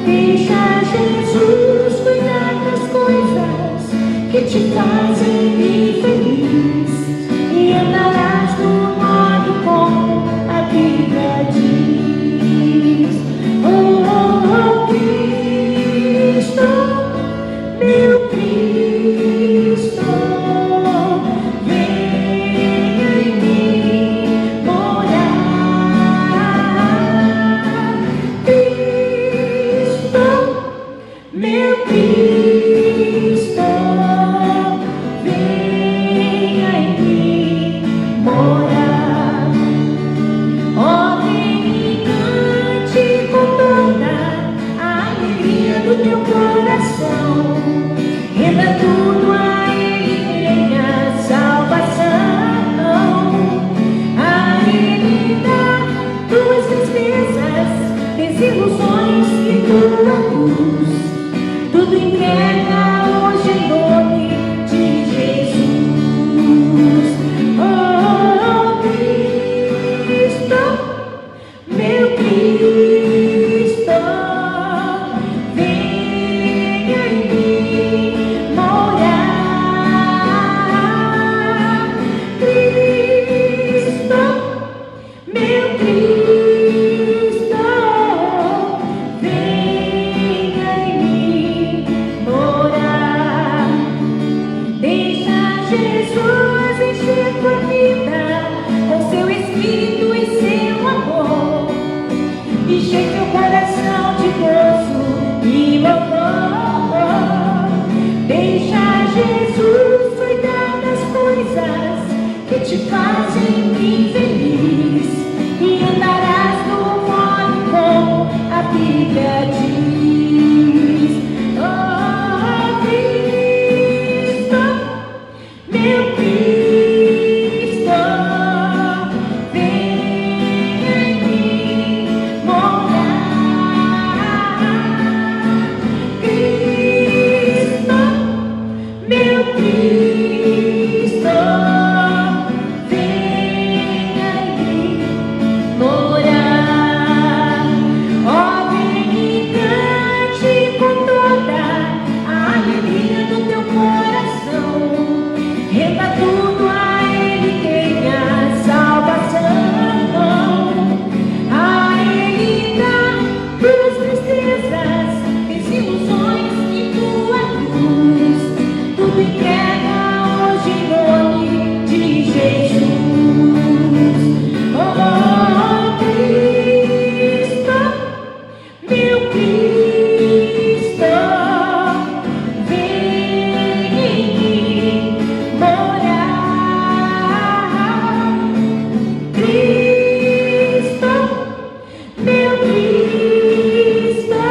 Deixa Jesus cuidar das coisas que te fazem feliz, e andarás do modo como a Bíblia diz. Oh, oh, oh, Cristo, meu Cristo, venha em mim morar. Cristo, meu Cristo, venha em mim morar. Ó, vem e cante com toda a alegria do teu coração. Renda tudo a Ele, tenha salvação. A Ele dá tuas tristezas, desilusões e tua cruz. Tudo entrega hoje em nome de Jesus. Oh, Cristo, meu Cristo, venha em mim morar. Cristo, meu Cristo, venha em mim morar. Deixa Jesus encher tua vida com seu Espírito e seu amor. Encher teu coração de gozo e louvor. Deixa Jesus cuidar das coisas que te fazem feliz, e andarás no modo como a Bíblia diz. Oh, Cristo, meu Cristo, venha em mim morar. Cristo, meu Cristo, venha em mim morar. Ó, vem e cante com toda a alegria do teu coração. Renda tudo a Ele, tenha salvação. A Ele dá tuas tristezas, desilusões e tua cruz. Tudo entrega hoje em nome de Jesus. Oh, Cristo, meu Cristo, venha em mim morar. Cristo, meu Cristo,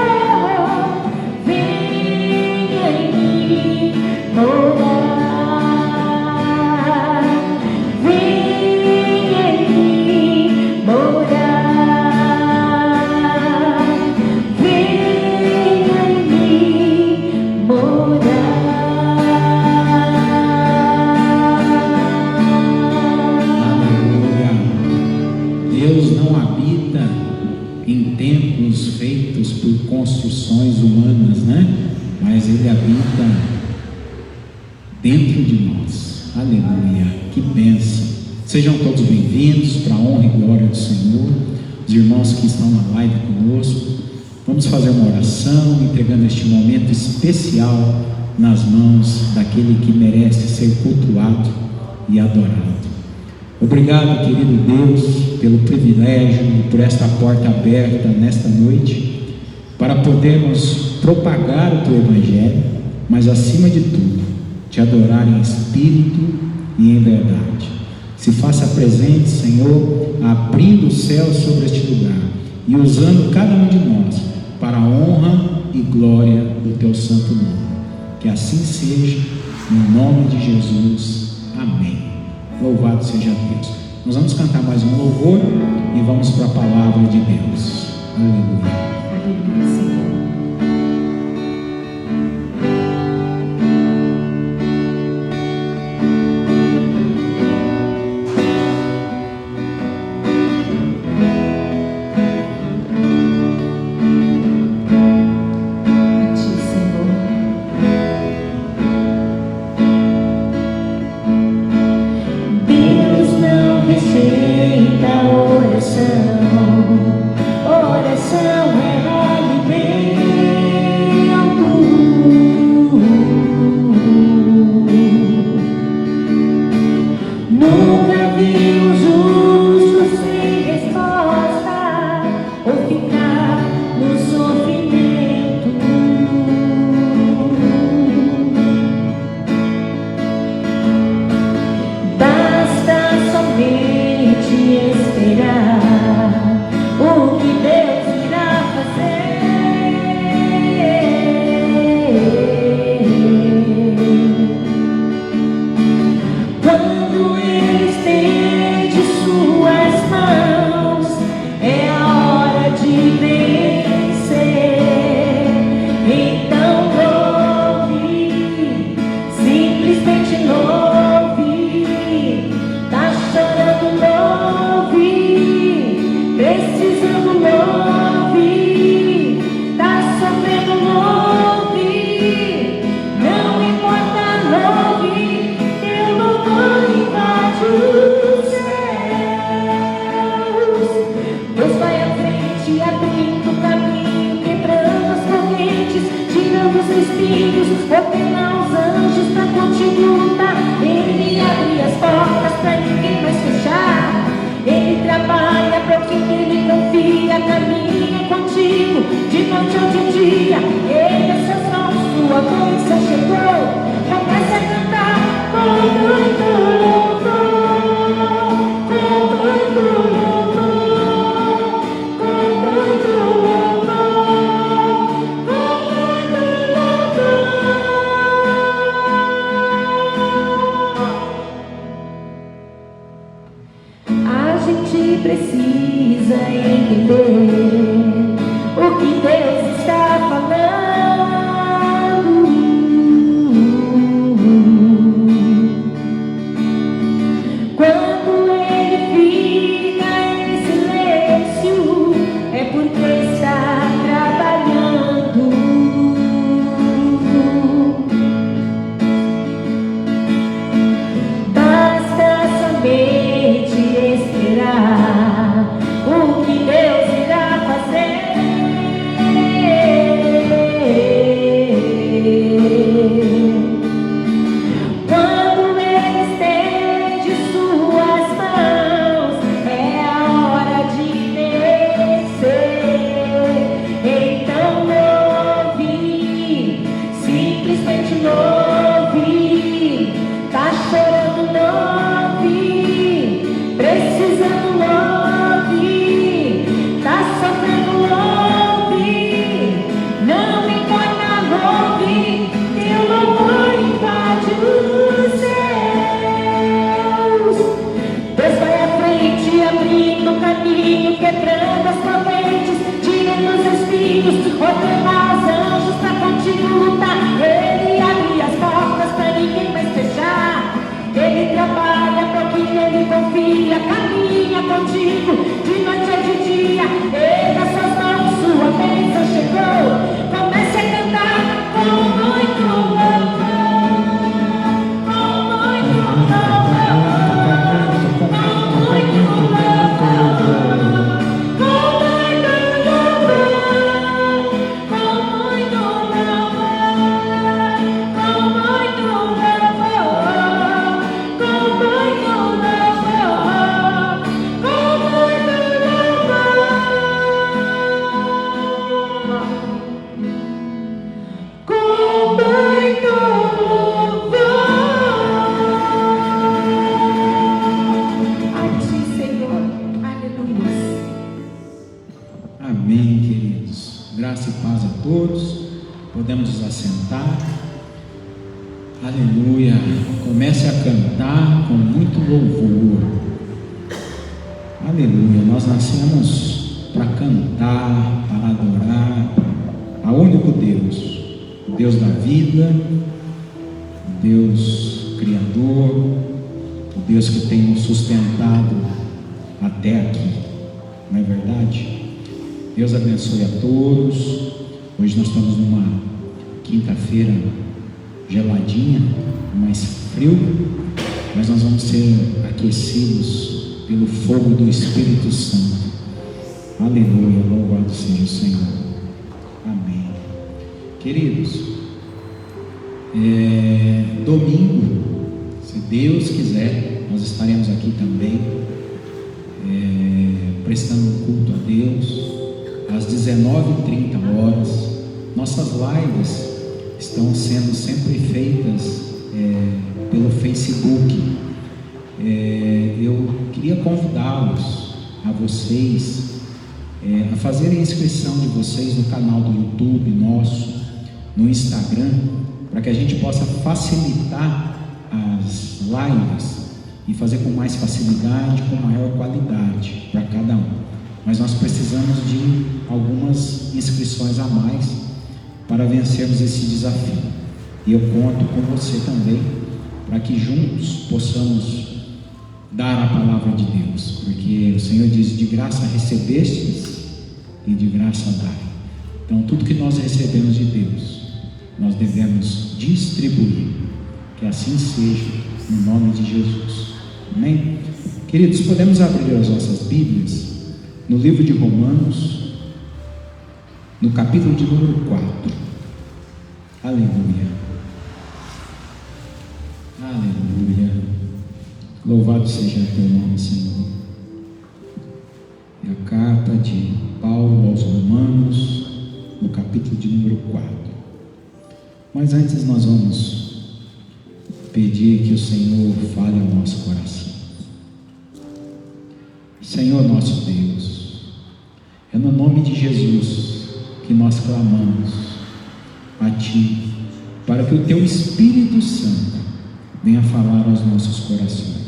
venha em mim morar. Venha em mim morar. Venha em mim morar. Aleluia. Deus não habita em templos feitos por construções humanas, né? Mas Ele habita dentro de nós. Aleluia. Que bênção. Sejam todos bem-vindos para a honra e glória do Senhor. Os irmãos que estão na live conosco, vamos fazer uma oração, entregando este momento especial nas mãos daquele que merece ser cultuado e adorado. Obrigado, querido Deus, pelo privilégio e por esta porta aberta nesta noite, para podermos propagar o Teu Evangelho, mas acima de tudo, Te adorar em espírito e em verdade. Se faça presente, Senhor, abrindo o céu sobre este lugar e usando cada um de nós para a honra e glória do Teu santo nome. Que assim seja, no nome de Jesus. Amém. Louvado seja Deus. Nós vamos cantar mais um louvor e vamos para a palavra de Deus. Aleluia. Aleluia, Senhor. precisa entender o que Deus está falando. Quando Ele fica em silêncio, é porque está trabalhando. Basta somente esperar o que Deus irá fazer. Quando Ele estende suas mãos, é a hora de vencer. Então ouve, simplesmente ouve. Tá chorando, ouve. Precisando, ouve. Tá sofrendo, ouve. Não importa, ouve. Teu louvor invade os céus. Deus vai à frente, abrindo o caminho, quebrando as correntes, tirando os espinhos, ordenando aos anjos pra contigo lutar. Ele abre as portas pra ninguém mais fechar. Ele trabalha pra quem Ele confia, caminha contigo de noite a de dia. Erga suas mãos, sua bênção chegou. Comece a cantar com muito louvor, com muito louvor, com muito louvor, com muito louvor, com muito louvor, com muito louvor, com muito louvor, com muito louvor, com muito louvor. A Ti, Senhor, aleluia. Amém, queridos. Graça e paz a todos. Podemos nos assentar. Aleluia. Comece a cantar com muito louvor. Aleluia. Nós nascemos para cantar, para adorar a único Deus, o Deus da vida, o Deus Criador, o Deus que tem nos sustentado até aqui. Não é verdade? Deus abençoe a todos. Hoje nós estamos numa quinta-feira geladinha, mais frio, mas nós vamos ser aquecidos pelo fogo do Espírito Santo. Aleluia, louvado seja o Senhor. Amém. Queridos, domingo, se Deus quiser, nós estaremos aqui também, prestando um culto a Deus, às 19h30. Nossas lives estão sendo sempre feitas pelo Facebook. Eu queria convidá-los, a vocês, a fazerem a inscrição de vocês no canal do YouTube nosso, no Instagram, para que a gente possa facilitar as lives e fazer com mais facilidade, com maior qualidade para cada um. Mas nós precisamos de algumas inscrições a mais para vencermos esse desafio. E eu conto com você também, para que juntos possamos dar a palavra de Deus, porque o Senhor diz: de graça recebestes e de graça dai. Então tudo que nós recebemos de Deus, nós devemos distribuir. Que assim seja, no nome de Jesus. Amém? Queridos, podemos abrir as nossas Bíblias no livro de Romanos, no capítulo de número 4. Aleluia. Aleluia. Louvado seja o teu nome, Senhor. É a carta de Paulo aos Romanos, no capítulo de número 4. Mas antes nós vamos pedir que o Senhor fale ao nosso coração. Senhor nosso Deus, é no nome de Jesus que nós clamamos a Ti, para que o Teu Espírito Santo venha falar aos nossos corações.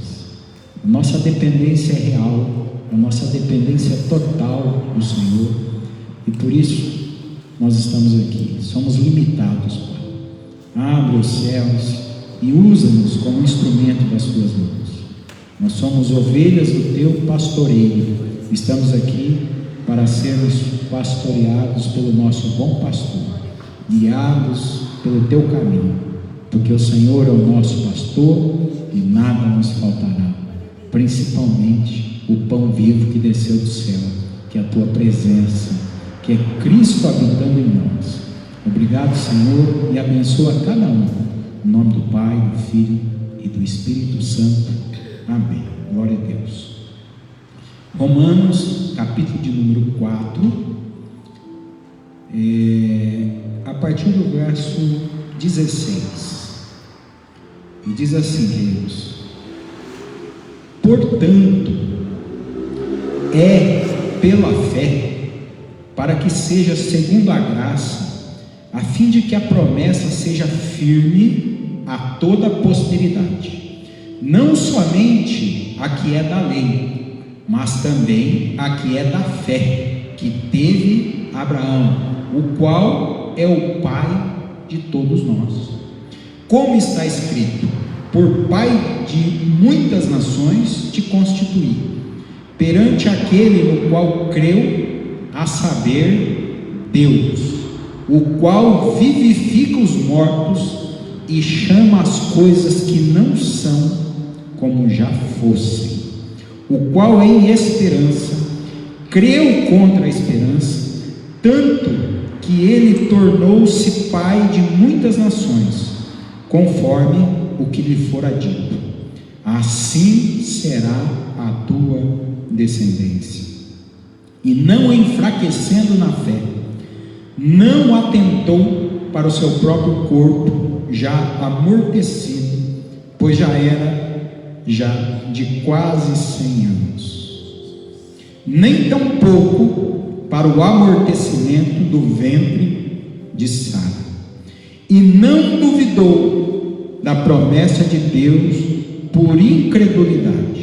Nossa dependência é real, a nossa dependência total do Senhor, e por isso nós estamos aqui. Somos limitados, Pai. Abre os céus e usa-nos como instrumento das tuas mãos. Nós somos ovelhas do teu pastoreio. Estamos aqui para sermos pastoreados pelo nosso bom pastor, guiados pelo teu caminho, porque o Senhor é o nosso pastor e nada nos faltará, principalmente o pão vivo que desceu do céu, que é a tua presença, que é Cristo habitando em nós. Obrigado, Senhor, e abençoa cada um, em nome do Pai, do Filho e do Espírito Santo. Amém. Glória a Deus. Romanos, capítulo de número 4, a partir do verso 16, e diz assim, queridos: portanto, é pela fé, para que seja segundo a graça, a fim de que a promessa seja firme a toda a posteridade, não somente a que é da lei, mas também a que é da fé, que teve Abraão, o qual é o pai de todos nós. Como está escrito: por pai de muitas nações te constituí, perante aquele no qual creu, a saber, Deus, o qual vivifica os mortos e chama as coisas que não são como já fossem, o qual em esperança creu contra a esperança, tanto que ele tornou-se pai de muitas nações, conforme o que lhe fora dito: assim será a tua descendência. E não enfraquecendo na fé, não atentou para o seu próprio corpo já amortecido, pois já era de quase 100 anos, nem tampouco para o amortecimento do ventre de Sara, e não duvidou da promessa de Deus por incredulidade,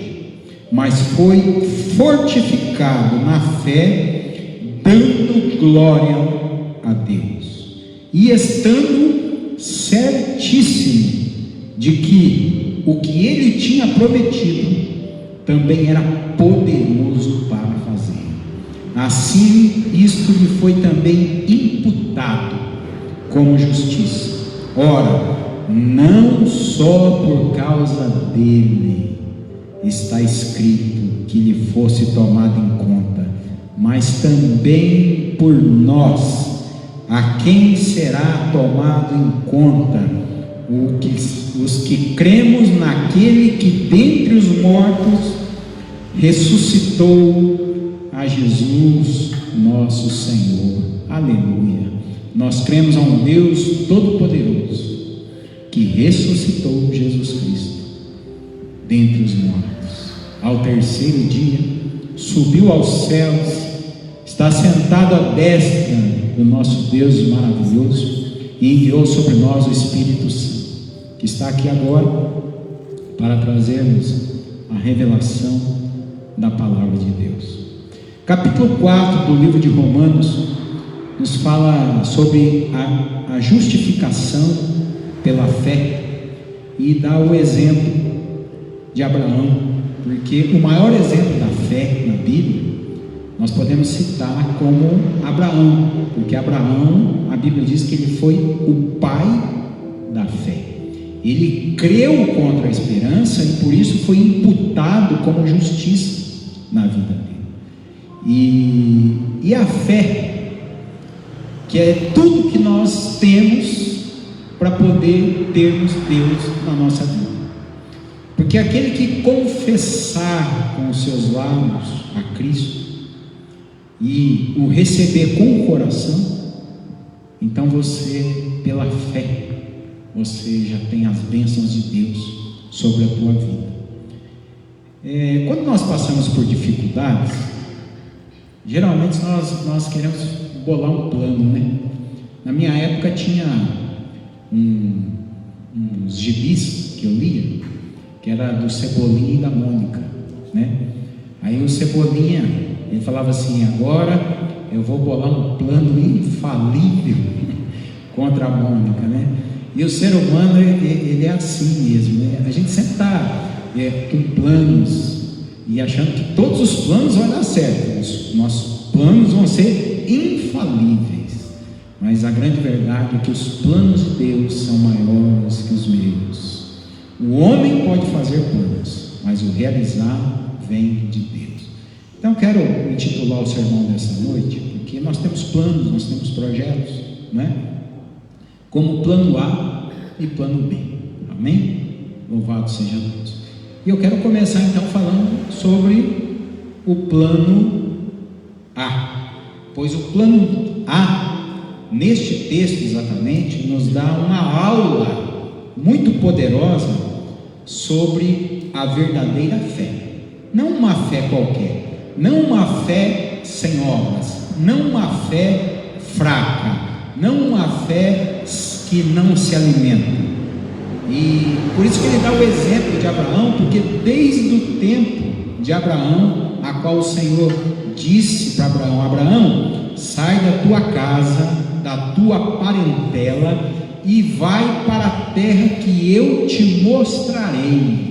mas foi fortificado na fé, dando glória a Deus, e estando certíssimo de que o que ele tinha prometido também era poderoso para fazer. Assim, isto lhe foi também imputado como justiça. Ora, não só por causa dele está escrito que lhe fosse tomado em conta, mas também por nós, a quem será tomado em conta, os que cremos naquele que dentre os mortos ressuscitou a Jesus nosso Senhor. Aleluia. Nós cremos a um Deus Todo-Poderoso que ressuscitou Jesus Cristo dentre os mortos, ao terceiro dia subiu aos céus, está sentado à destra do nosso Deus maravilhoso, e enviou sobre nós o Espírito Santo, que está aqui agora para trazermos a revelação da palavra de Deus. Capítulo 4 do livro de Romanos nos fala sobre a justificação pela fé, e dá o exemplo de Abraão, porque o maior exemplo da fé na Bíblia nós podemos citar como Abraão, porque Abraão, a Bíblia diz que ele foi o pai da fé. Ele creu contra a esperança e por isso foi imputado como justiça na vida dele. E a fé, que é tudo que nós temos para poder termos Deus na nossa vida. Porque aquele que confessar com os seus lábios a Cristo e o receber com o coração, então você, pela fé, você já tem as bênçãos de Deus sobre a tua vida. Quando nós passamos por dificuldades, geralmente nós queremos bolar um plano, né? Na minha época tinha uns gibis que eu lia, que era do Cebolinha e da Mônica, né? Aí o Cebolinha, ele falava assim: agora eu vou bolar um plano infalível contra a Mônica, né? E o ser humano, ele é assim mesmo, né? A gente sempre está com planos e achando que todos os planos vão dar certo. Os nossos planos vão ser infalíveis, mas a grande verdade é que os planos de Deus são maiores que os meus. O homem pode fazer planos, mas o realizar vem de Deus. Então quero intitular o sermão dessa noite, porque nós temos planos, nós temos projetos, né? Como plano A e plano B, amém? Louvado seja Deus. E eu quero começar então falando sobre o plano A, pois o plano A, neste texto exatamente, nos dá uma aula muito poderosa sobre a verdadeira fé. Não uma fé qualquer, não uma fé sem obras, não uma fé fraca, não uma fé que não se alimenta. E por isso que ele dá o exemplo de Abraão, porque desde o tempo de Abraão, a qual o Senhor disse para Abraão: Abraão, sai da tua casa, da tua parentela e vai para a terra que eu te mostrarei.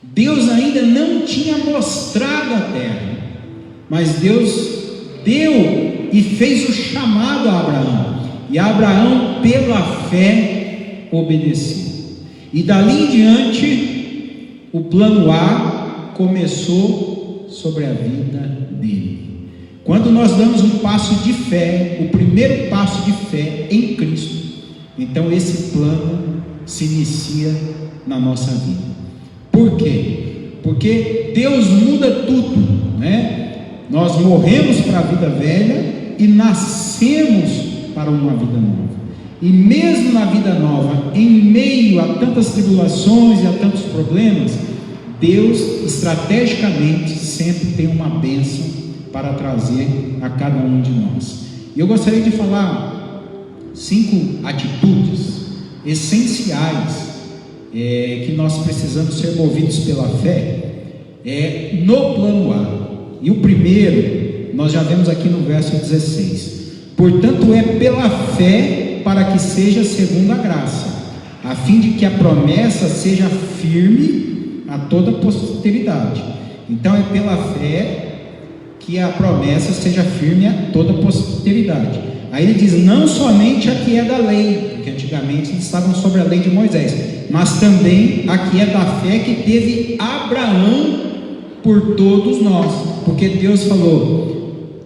Deus ainda não tinha mostrado a terra, mas Deus deu e fez o chamado a Abraão, e Abraão pela fé obedeceu. E dali em diante o plano A começou sobre a vida dele. Quando nós damos um passo de fé, o primeiro passo de fé em Cristo, então esse plano se inicia na nossa vida. Por quê? Porque Deus muda tudo, né? Nós morremos para a vida velha e nascemos para uma vida nova. E mesmo na vida nova, em meio a tantas tribulações e a tantos problemas, Deus estrategicamente sempre tem uma bênção para trazer a cada um de nós. E eu gostaria de falar 5 atitudes essenciais que nós precisamos ser movidos pela fé no plano A. E o primeiro, nós já vemos aqui no verso 16: portanto é pela fé para que seja segundo a graça, a fim de que a promessa seja firme a toda posteridade. Então é pela fé que a promessa seja firme a toda posteridade. Aí ele diz: não somente a que é da lei, porque antigamente eles estavam sobre a lei de Moisés, mas também a que é da fé que teve Abraão por todos nós, porque Deus falou: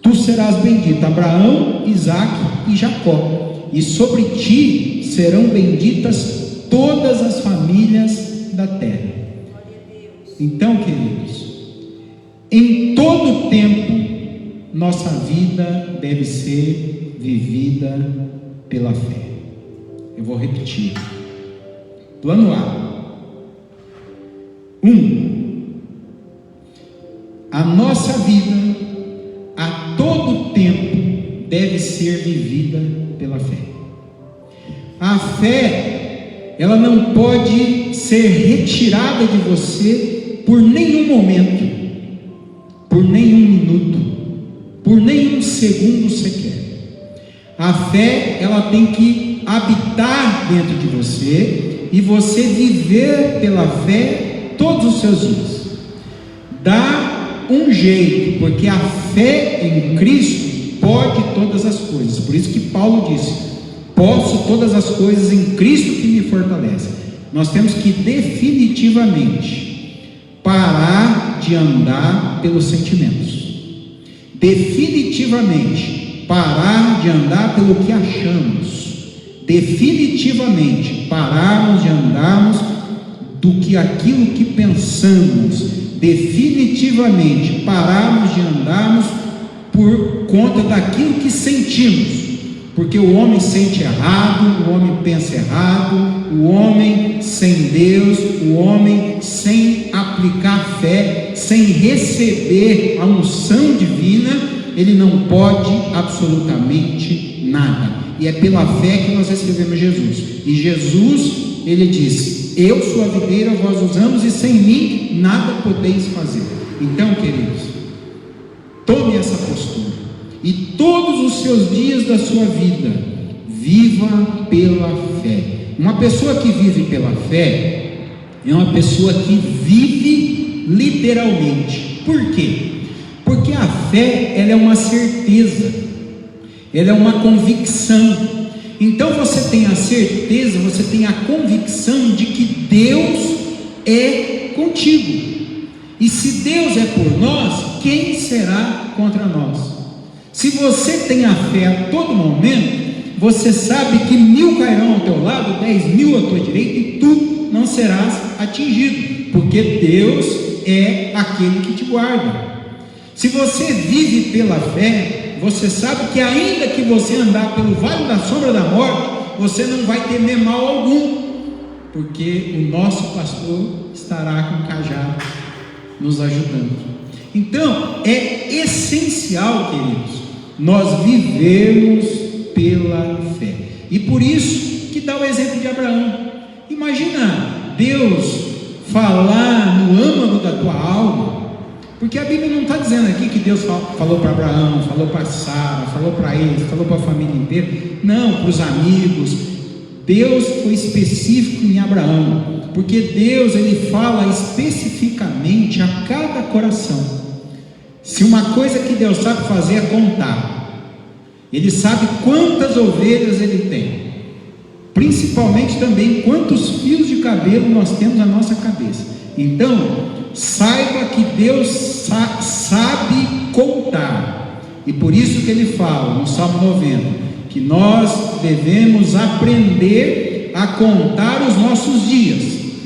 tu serás bendito, Abraão, Isaque e Jacó, e sobre ti serão benditas todas as famílias da terra. Então, queridos, em todo tempo nossa vida deve ser vivida pela fé. Eu vou repetir. Plano A: 1. A nossa vida a todo tempo deve ser vivida pela fé. A fé, ela não pode ser retirada de você por nenhum momento, por nenhum minuto, por nenhum segundo sequer. A fé, ela tem que habitar dentro de você e você viver pela fé todos os seus dias. Dá um jeito, porque a fé em Cristo pode todas as coisas. Por isso que Paulo disse: posso todas as coisas em Cristo que me fortalece. Nós temos que definitivamente parar de andar pelos sentimentos, definitivamente parar de andar pelo que achamos, definitivamente pararmos de andarmos do que aquilo que pensamos, definitivamente pararmos de andarmos por conta daquilo que sentimos, porque o homem sente errado, o homem pensa errado, o homem sem Deus, o homem sem aplicar fé, sem receber a unção divina, ele não pode absolutamente nada. e é pela fé que nós recebemos Jesus. E Jesus, ele disse: eu sou a videira, vós os ramos, e sem mim nada podeis fazer. Então, queridos, tome essa postura, e todos os seus dias da sua vida, viva pela fé. Uma pessoa que vive pela fé é uma pessoa que vive literalmente. Por quê? Porque a fé, ela é uma certeza, ela é uma convicção. Então você tem a certeza, você tem a convicção de que Deus é contigo. E se Deus é por nós, quem será contra nós? Se você tem a fé a todo momento, você sabe que 1000 cairão ao teu lado, 10.000 à tua direita, e tu não serás atingido, porque Deus é aquele que te guarda. Se você vive pela fé, você sabe que ainda que você andar pelo vale da sombra da morte, você não vai temer mal algum, porque o nosso pastor estará com o cajado nos ajudando. Então é essencial, queridos, nós vivermos pela fé. E por isso que dá o exemplo de Abraão. Imagina Deus falar no âmago da tua alma, porque a Bíblia não está dizendo aqui que Deus falou para Abraão, falou para Sara, falou para eles, falou para a família inteira. Não, para os amigos. Deus foi específico em Abraão, porque Deus, ele fala especificamente a cada coração. Se uma coisa que Deus sabe fazer é contar, Ele sabe quantas ovelhas Ele tem, principalmente também quantos fios de cabelo nós temos na nossa cabeça. Então, saiba que Deus sabe contar, e por isso que Ele fala no Salmo 90, que nós devemos aprender a contar os nossos dias,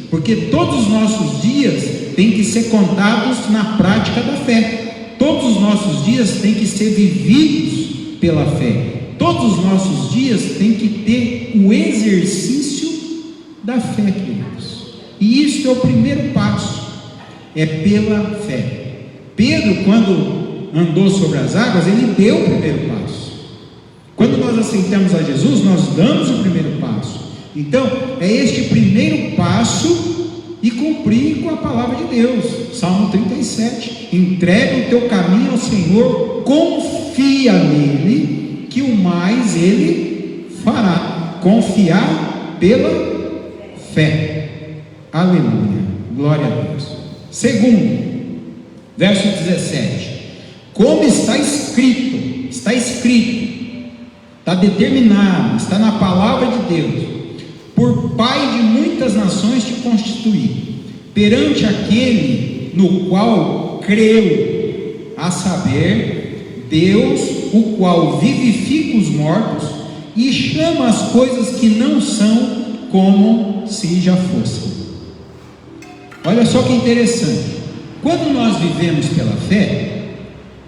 porque todos os nossos dias têm que ser contados na prática da fé. Todos os nossos dias têm que ser vividos pela fé. Todos os nossos dias têm que ter o exercício da fé, queridos. E isso é o primeiro passo, é pela fé. Pedro, quando andou sobre as águas, ele deu o primeiro passo. Quando nós aceitamos a Jesus, nós damos o primeiro passo. Então, é este primeiro passo e cumprir com a palavra de Deus. Salmo 37, entrega o teu caminho ao Senhor, confia nele, que o mais ele fará. Confiar pela fé. Aleluia, glória a Deus. Segundo, verso 17, como está escrito, está determinado, está na palavra de Deus: por pai de muitas nações te constituí, perante aquele no qual creu, a saber, Deus, o qual vivifica os mortos e chama as coisas que não são como se já fossem. Olha só que interessante. Quando nós vivemos pela fé,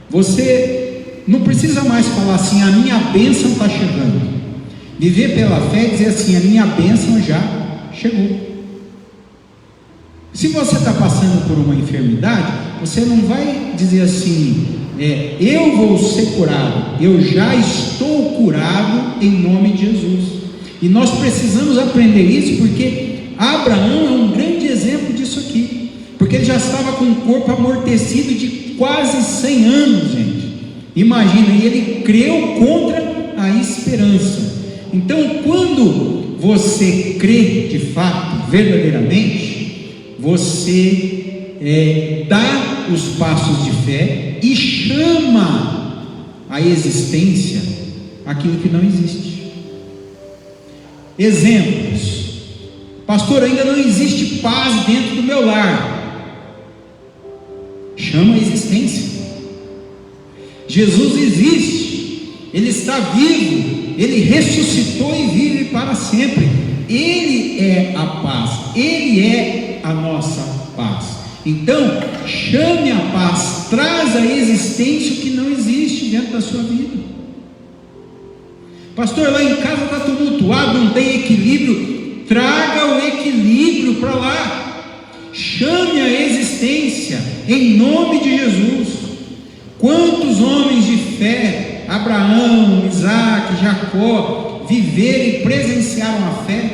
você não precisa mais falar assim: a minha bênção está chegando. Viver pela fé é dizer assim: a minha bênção já chegou. Se você está passando por uma enfermidade, você não vai dizer assim: eu vou ser curado. Eu já estou curado em nome de Jesus. E nós precisamos aprender isso, porque Abraão é um grande exemplo disso aqui, porque ele já estava com o corpo amortecido de quase 100 anos, gente. Imagina, e ele creu contra a esperança. Então, quando você crê de fato, verdadeiramente, você dá os passos de fé e chama à existência aquilo que não existe. Exemplos: pastor, ainda não existe paz dentro do meu lar. Chama a existência. Jesus existe, Ele está vivo, Ele ressuscitou e vive para sempre. Ele é a paz, Ele é a nossa paz. Então, chame a paz, traz a existência o que não existe dentro da sua vida. Pastor, lá em casa está tumultuado, não tem equilíbrio. Traga o equilíbrio para lá. Chame a existência em nome de Jesus. Quantos homens de fé, Abraão, Isaac, Jacó, viveram e presenciaram a fé,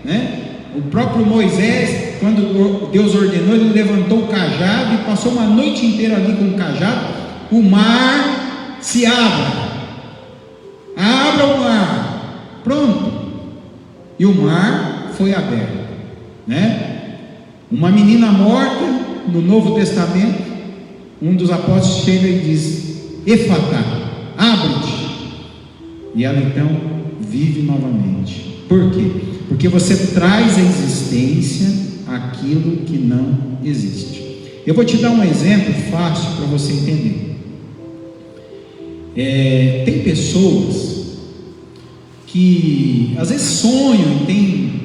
né? O próprio Moisés, quando Deus ordenou, ele levantou o cajado e passou uma noite inteira ali com o cajado. O mar se abra o mar, pronto, e o mar foi aberto, né? Uma menina morta no Novo Testamento, um dos apóstolos chega e diz: Efatá, abre-te, e ela então vive novamente. Por quê? Porque você traz à existência aquilo que não existe. Eu vou te dar um exemplo fácil para você entender. Tem pessoas que às vezes sonham e têm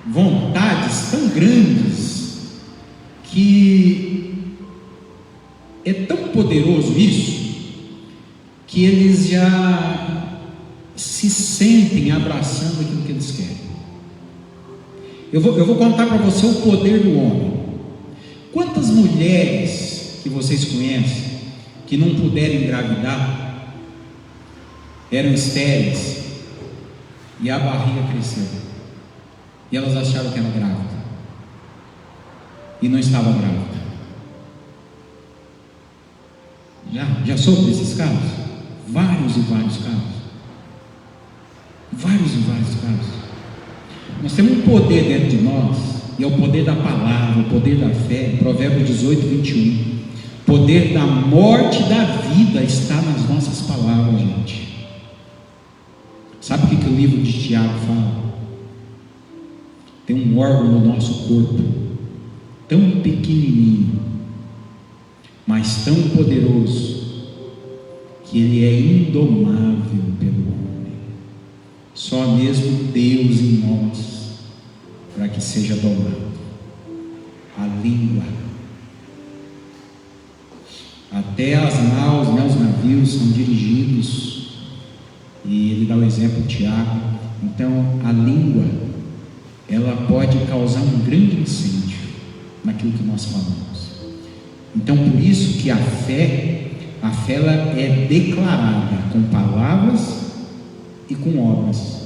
vontades tão grandes, que é tão poderoso isso, que eles já se sentem abraçando aquilo que eles querem. Eu vou contar para você o poder do homem. Quantas mulheres que vocês conhecem que não puderam engravidar, eram estéreis, e a barriga cresceu, e elas acharam que era grávida, e não estava grávida? Já soube desses casos? Vários e vários casos. Vários e vários casos. Nós temos um poder dentro de nós, e é o poder da palavra, o poder da fé. Provérbios 18, 21. O poder da morte e da vida está nas nossas palavras, gente. Sabe o que o livro de Tiago fala? Tem um órgão no nosso corpo, tão pequenininho, mas tão poderoso, que ele é indomável pelo homem. Só mesmo Deus em nós, para que seja domado. A língua. Até as naus, os navios são dirigidos, e ele dá o exemplo de Tiago. Então a língua, ela pode causar um grande incêndio naquilo que nós falamos. Então por isso que a fé ela é declarada com palavras e com obras.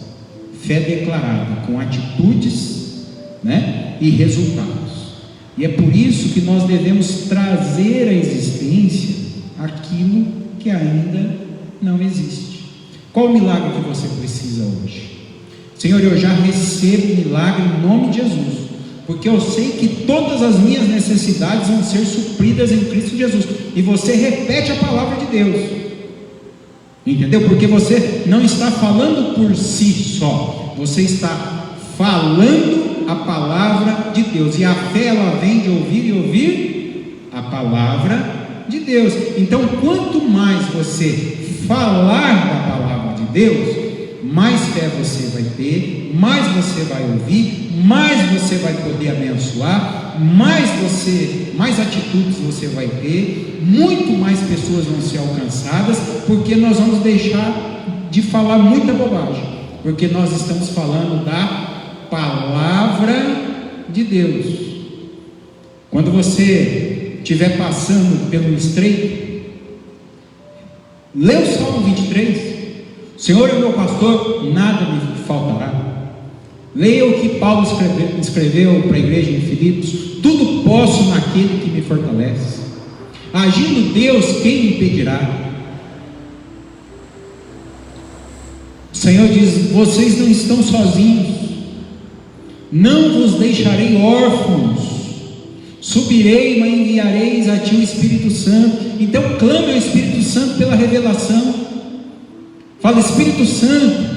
Fé declarada com atitudes, né, e resultados. E é por isso que nós devemos trazer à existência aquilo que ainda não existe. Qual o milagre que você precisa hoje? Senhor, eu já recebo milagre em nome de Jesus, porque eu sei que todas as minhas necessidades vão ser supridas em Cristo Jesus. E você repete a palavra de Deus, entendeu? Porque você não está falando por si só, você está falando a palavra de Deus. E a fé, ela vem de ouvir e ouvir a palavra de Deus. Então quanto mais você falar da palavra de Deus, mais fé você vai ter, mais você vai ouvir, mais você vai poder abençoar, mais atitudes você vai ter, muito mais pessoas vão ser alcançadas, porque nós vamos deixar de falar muita bobagem, porque nós estamos falando da palavra de Deus. Quando você estiver passando pelo estreito, lê o Salmo 23. Senhor é o meu pastor, nada me faltará. Leia o que Paulo escreveu para a igreja em Filipos: tudo posso naquele que me fortalece. Agindo Deus, quem me impedirá? O Senhor diz: vocês não estão sozinhos, não vos deixarei órfãos, subirei, mas enviareis a ti o Espírito Santo. Então clame ao Espírito Santo pela revelação. Fala: Espírito Santo,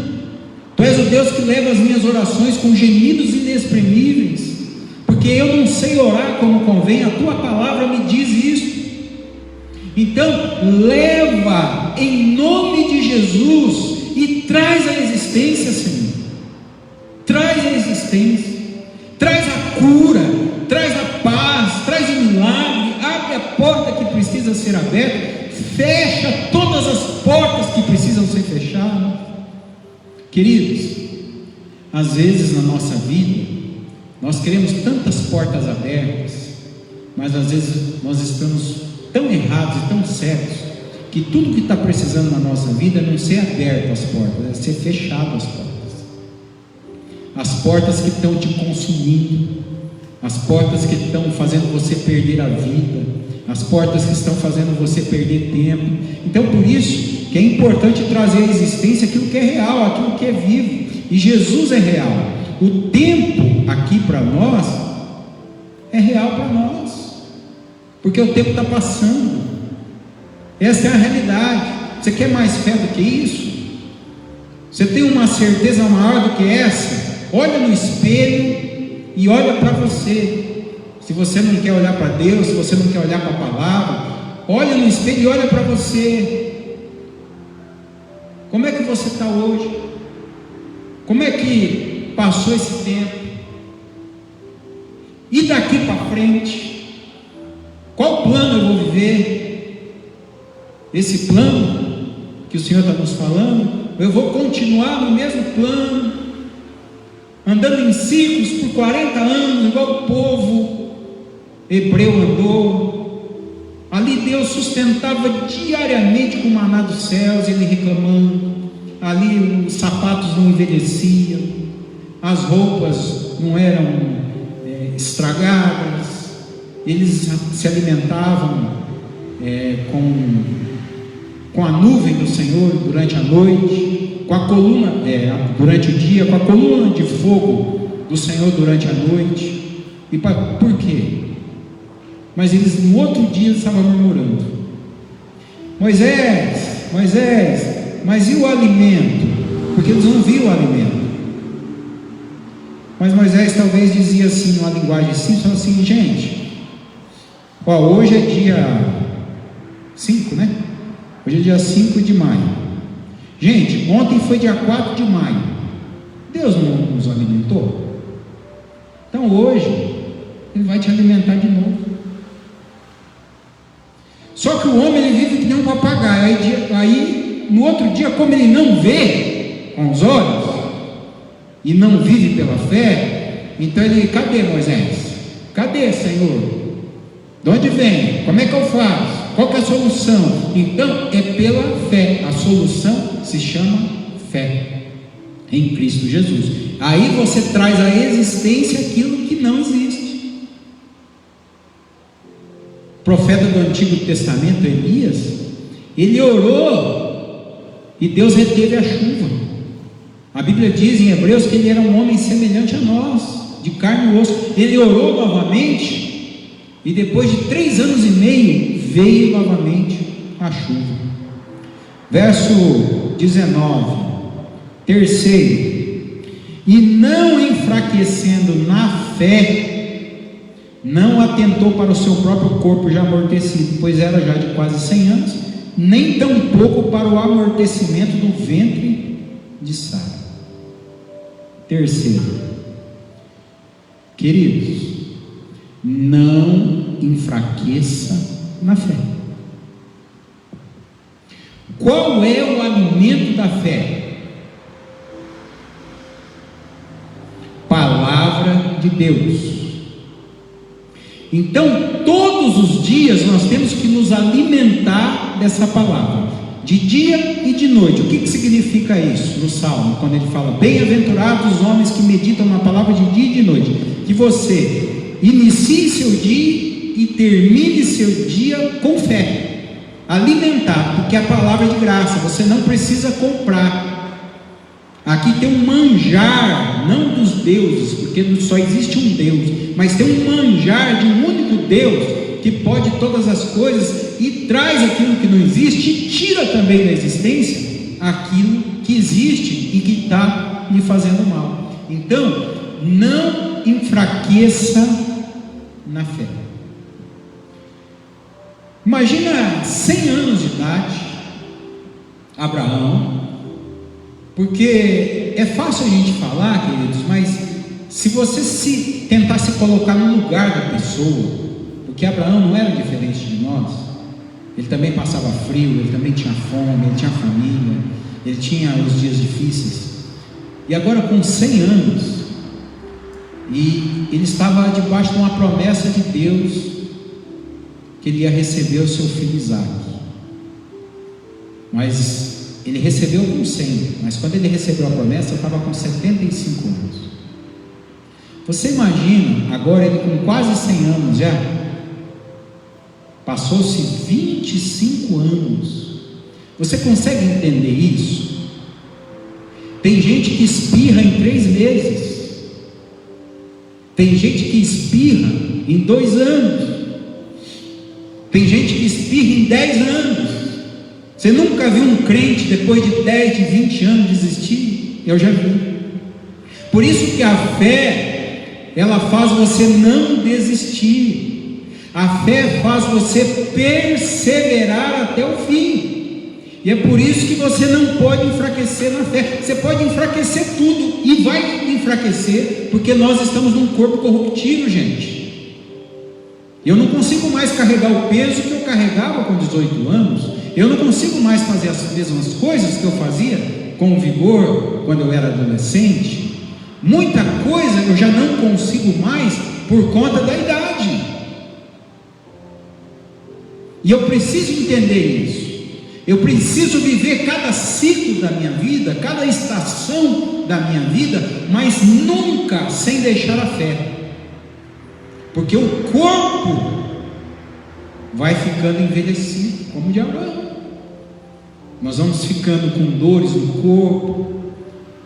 Tu és o Deus que leva as minhas orações com gemidos inexprimíveis, porque eu não sei orar como convém, a Tua palavra me diz isso. Então leva em nome de Jesus e traz a existência, Senhor. Traz a existência, traz a cura, traz a paz, traz o milagre, abre a porta que precisa ser aberta, fecha todas as portas que precisam ser fechadas. Queridos, às vezes na nossa vida nós queremos tantas portas abertas, mas às vezes nós estamos tão errados e tão cegos, que tudo que está precisando na nossa vida é não ser aberto as portas, é ser fechado as portas. as portas que estão te consumindo, as portas que estão fazendo você perder a vida, as portas que estão fazendo você perder tempo. Então, por isso que é importante trazer à existência aquilo que é real, aquilo que é vivo, e Jesus é real. O tempo aqui para nós é real para nós, porque o tempo está passando. Essa é a realidade. Você quer mais fé do que isso? Você tem uma certeza maior do que essa? Olha no espelho e olha para você. Se você não quer olhar para Deus, se você não quer olhar para a palavra, olha no espelho e olha para você. Como é que você está hoje? Como é que passou esse tempo? E daqui para frente? Qual plano eu vou viver? Esse plano que o Senhor está nos falando? Eu vou continuar no mesmo plano, andando em ciclos por 40 anos, igual o povo hebreu andou. Ali Deus sustentava diariamente com o maná dos céus, ele reclamando. Ali os sapatos não envelheciam, as roupas não eram estragadas, eles se alimentavam com a nuvem do Senhor durante a noite, com a coluna durante o dia, com a coluna de fogo do Senhor durante a noite. E por quê? Mas eles no outro dia estavam murmurando: Moisés, mas e o alimento? Porque eles não viam o alimento. Mas Moisés talvez dizia assim, numa linguagem simples, assim: gente, hoje é dia 5, né? Hoje é dia 5 de maio. Gente, ontem foi dia 4 de maio. Deus não nos alimentou? Então hoje Ele vai te alimentar de novo. Só que o homem, ele vive que nem um papagaio. Aí no outro dia, como ele não vê com os olhos e não vive pela fé, então ele: cadê Moisés? Cadê, Senhor? De onde vem? Como é que eu faço? Qual que é a solução? Então é pela fé. A solução se chama fé em Cristo Jesus. Aí você traz à existência aquilo que não existe. O profeta do Antigo Testamento, Elias, ele orou e Deus reteve a chuva. A Bíblia diz em Hebreus que ele era um homem semelhante a nós, de carne e osso. Ele orou novamente e depois de 3 anos e meio veio novamente a chuva. Verso 19: terceiro, e não enfraquecendo na fé, não atentou para o seu próprio corpo já amortecido, pois era já de quase 100 anos, nem tampouco para o amortecimento do ventre de Sara. Terceiro, queridos, não enfraqueça na fé. Qual é o alimento da fé? Palavra de Deus. Então, todos os dias nós temos que nos alimentar dessa palavra, de dia e de noite. O que significa isso no Salmo, quando ele fala: bem-aventurados os homens que meditam na palavra de dia e de noite? Que você inicie seu dia e termine seu dia com fé. Alimentar, porque a palavra é de graça, você não precisa comprar. Aqui tem um manjar, não dos deuses, porque só existe um Deus, mas tem um manjar de um único Deus, que pode todas as coisas, e traz aquilo que não existe, e tira também da existência aquilo que existe e que está lhe fazendo mal. Então, não enfraqueça na fé. Imagina 100 anos de idade, Abraão, porque é fácil a gente falar, queridos, mas se você tentar se colocar no lugar da pessoa, porque Abraão não era diferente de nós, ele também passava frio, ele também tinha fome, ele tinha família, ele tinha os dias difíceis, e agora com 100 anos, e ele estava debaixo de uma promessa de Deus, que ele ia receber o seu filho Isaac. Mas ele recebeu com 100, mas quando ele recebeu a promessa, eu estava com 75 anos. Você imagina, agora ele com quase 100 anos já, passou-se 25 anos. Você consegue entender isso? Tem gente que espirra em 3 meses. Tem gente que espirra em 2 anos. Tem gente que espirra em 10 anos. Você nunca viu um crente depois de 10, de 20 anos desistir? Eu já vi. Por isso que a fé, ela faz você não desistir. A fé faz você perseverar até o fim. E é por isso que você não pode enfraquecer na fé. Você pode enfraquecer tudo, e vai enfraquecer, porque nós estamos num corpo corruptível, gente. Eu não consigo mais carregar o peso que eu carregava com 18 anos. Eu não consigo mais fazer as mesmas coisas que eu fazia com vigor quando eu era adolescente. Muita coisa eu já não consigo mais por conta da idade. E eu preciso entender isso. Eu preciso viver cada ciclo da minha vida, cada estação da minha vida, mas nunca sem deixar a fé. Porque o corpo vai ficando envelhecido, como o de Abraão. Nós vamos ficando com dores no corpo.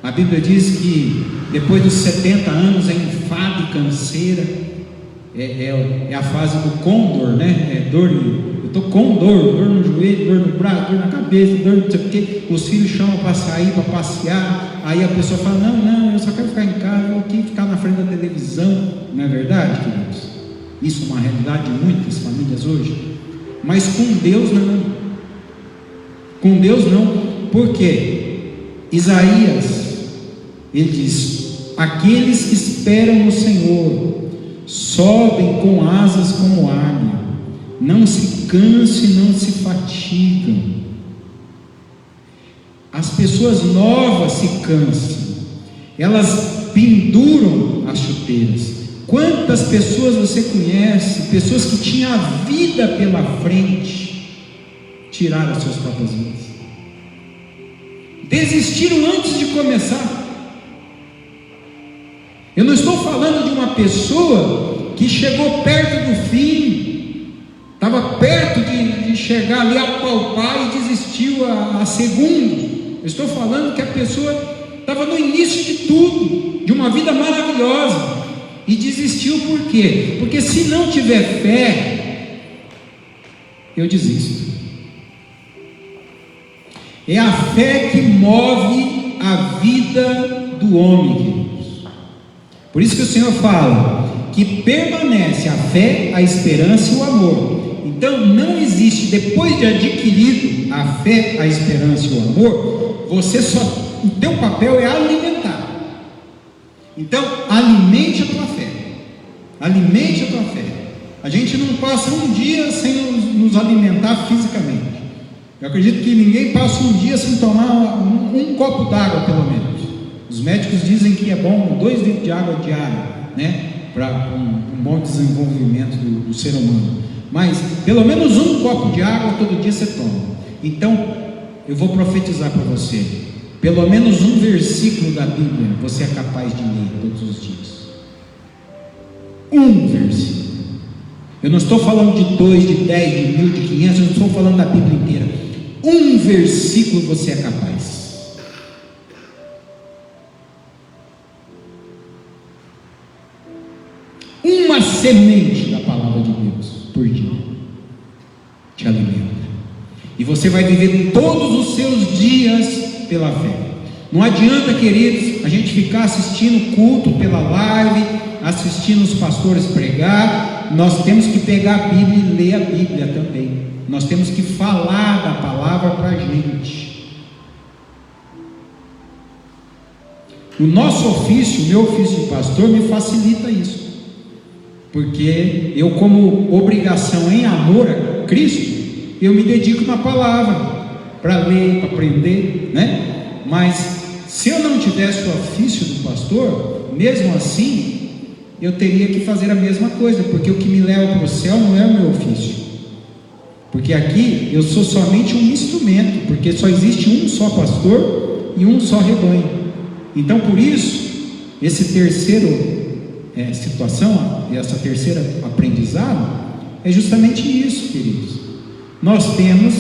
A Bíblia diz que depois dos 70 anos é enfado e canseira. É a fase do condor, né? Dor, eu estou com dor no joelho, dor no braço, dor na cabeça, dor não sei o quê. Os filhos chamam para sair, para passear. Aí a pessoa fala: não, eu só quero ficar em casa, eu quero ficar na frente da televisão. Não é verdade, queridos? Isso é uma realidade de muitas famílias hoje. Mas com Deus não. Com Deus não. Por quê? Isaías, ele diz: aqueles que esperam no Senhor sobem com asas como águia, não se cansam e não se fatigam. As pessoas novas se cansam, elas penduram as chuteiras. Quantas pessoas você conhece, pessoas que tinham a vida pela frente, tiraram as suas próprias vidas, desistiram antes de começar. Eu não estou falando de uma pessoa que chegou perto do fim, estava perto de chegar ali a palpar e desistiu a segundo. Eu estou falando que a pessoa estava no início de tudo, de uma vida maravilhosa, e desistiu. Por quê? Porque se não tiver fé, eu desisto. É a fé que move a vida do homem, queridos. Por isso que o Senhor fala que permanece a fé, a esperança e o amor. Então não existe, depois de adquirido a fé, a esperança e o amor, o teu papel é alimentar. Então alimente a tua fé. Alimente a tua fé. A gente não passa um dia sem nos alimentar fisicamente. Eu acredito que ninguém passa um dia sem tomar um copo d'água, pelo menos. Os médicos dizem que é bom 2 litros de água diária, né? Para um bom desenvolvimento do ser humano. Mas pelo menos um copo de água todo dia você toma. Então eu vou profetizar para você: pelo menos um versículo da Bíblia você é capaz de ler todos os dias. Um versículo. Eu não estou falando de 2, de 10, de 1000, de 500. Eu não estou falando da Bíblia inteira. Um versículo você é capaz. Uma semente da palavra de Deus por dia te alimenta, e você vai viver todos os seus dias pela fé. Não adianta, queridos, a gente ficar assistindo culto pela live, assistindo os pastores pregar. Nós temos que pegar a Bíblia e ler a Bíblia também. Nós temos que falar da palavra para a gente. O nosso ofício, o meu ofício de pastor, me facilita isso. Porque eu, como obrigação em amor a Cristo, eu me dedico na palavra, para ler, para aprender, né? Mas se eu não tivesse o ofício do pastor, mesmo assim, eu teria que fazer a mesma coisa, porque o que me leva para o céu não é o meu ofício. Porque aqui eu sou somente um instrumento, porque só existe um só pastor e um só rebanho. Então por isso, esse terceiro situação, essa terceira aprendizado, é justamente isso, queridos. Nós temos